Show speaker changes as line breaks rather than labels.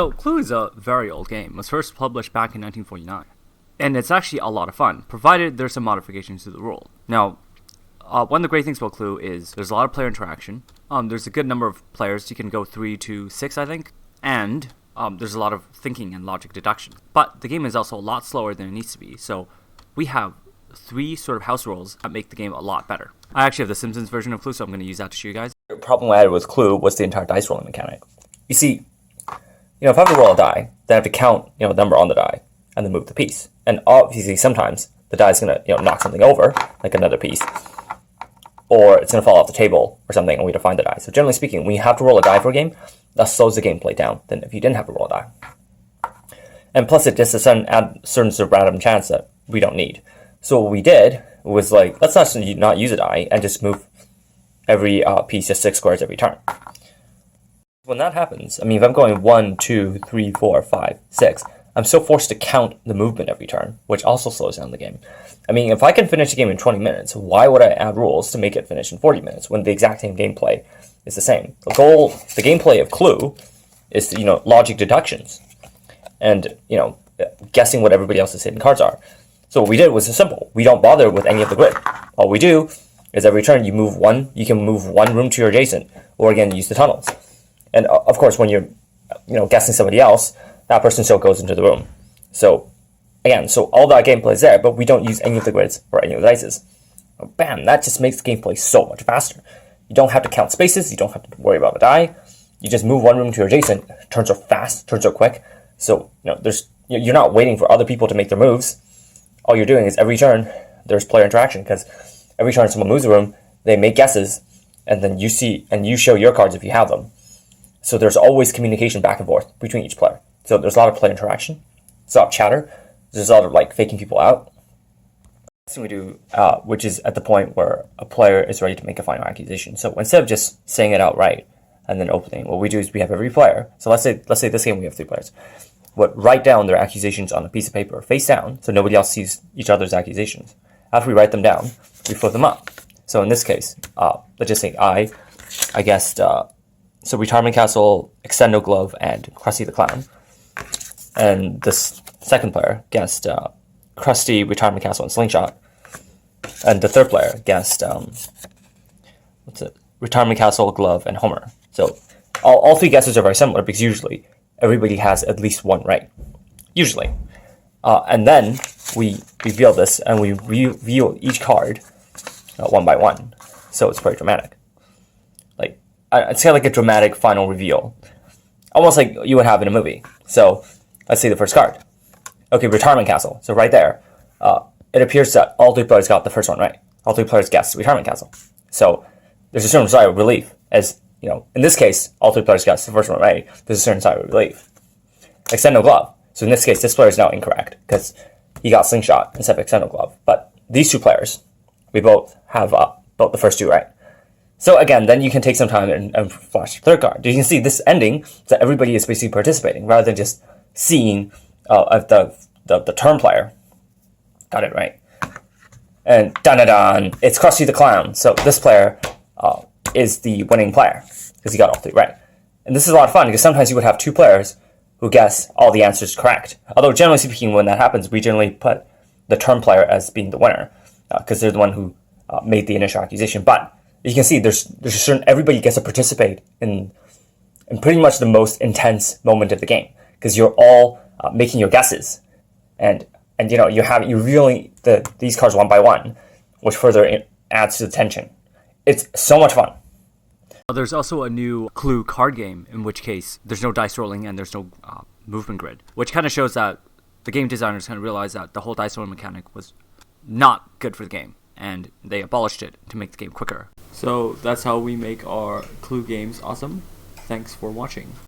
So Clue is a very old game. It was first published back in 1949. And it's actually a lot of fun, provided there's some modifications to the rule. Now, one of the great things about Clue is there's a lot of player interaction. There's a good number of players. You can go 3 to 6, I think. And there's a lot of thinking and logic deduction. But the game is also a lot slower than it needs to be. So we have 3 sort of house rules that make the game a lot better. I actually have the Simpsons version of Clue, so I'm going to use that to show you guys.
The problem I had with Clue was the entire dice rolling mechanic. You see, if I have to roll a die, then I have to count, the number on the die and then move the piece. And obviously, sometimes the die is going to, knock something over, like another piece, or it's going to fall off the table or something, and we have to find the die. So generally speaking, when you have to roll a die for a game, that slows the gameplay down than if you didn't have to roll a die. And plus, it just adds certain sort of random chance that we don't need. So what we did was like, let's not use a die and just move every piece just 6 squares every turn. When that happens, if I'm going 1, 2, 3, 4, 5, 6, I'm still forced to count the movement every turn, which also slows down the game. If I can finish a game in 20 minutes, why would I add rules to make it finish in 40 minutes when the exact same gameplay is the same? The gameplay of Clue is, logic deductions and, guessing what everybody else's hidden cards are. So what we did was simple. We don't bother with any of the grid. All we do is every turn you can move one room to your adjacent, or again, use the tunnels. And of course, when you're, guessing somebody else, that person still goes into the room. So again, all that gameplay is there, but we don't use any of the grids or any of the dices. Bam, that just makes the gameplay so much faster. You don't have to count spaces, you don't have to worry about the die. You just move one room to your adjacent. Turns are fast, turns are quick. So, you're not waiting for other people to make their moves. All you're doing is every turn, there's player interaction, because every time someone moves a room, they make guesses, and then you show your cards if you have them. So there's always communication back and forth between each player. So there's a lot of player interaction. There's a lot of chatter. There's a lot of faking people out. Next thing we do, which is at the point where a player is ready to make a final accusation. So instead of just saying it outright and then opening, what we do is we have every player. So let's say this game we have 3 players. Write down their accusations on a piece of paper, face down, so nobody else sees each other's accusations. After we write them down, we flip them up. So in this case, let's just say I guessed, so Retirement Castle, Extendo Glove, and Krusty the Clown. And this second player guessed Krusty, Retirement Castle, and Slingshot. And the third player guessed Retirement Castle, Glove, and Homer. So all 3 guesses are very similar because usually everybody has at least one right. Usually. And then we reveal this and we reveal each card one by one. So it's very dramatic. It's kind of like a dramatic final reveal. Almost like you would have in a movie. So let's see the first card. Okay, Retirement Castle. So right there, it appears that all 3 players got the first one right. All 3 players guessed Retirement Castle. So there's a certain sigh of relief as, in this case, all 3 players guessed the first one right. There's a certain sigh of relief. Extendo Glove. So in this case, this player is now incorrect because he got Slingshot instead of Extendo Glove. But these 2 players, we both have both the first 2 right. So again, then you can take some time and flash the third card. You can see this ending that everybody is basically participating rather than just seeing if the turn player got it right. And dun-dun-dun, it's Krusty the Clown. So this player is the winning player because he got all 3 right. And this is a lot of fun because sometimes you would have 2 players who guess all the answers correct. Although generally speaking, when that happens, we generally put the turn player as being the winner because they're the one who made the initial accusation. But you can see there's a certain, everybody gets to participate in pretty much the most intense moment of the game because you're all making your guesses, and you're revealing these cards one by one, which further adds to the tension. It's so much fun.
There's also a new Clue card game, in which case there's no dice rolling and there's no movement grid, which kind of shows that the game designers kind of realized that the whole dice rolling mechanic was not good for the game, and they abolished it to make the game quicker. So that's how we make our Clue games awesome. Thanks for watching.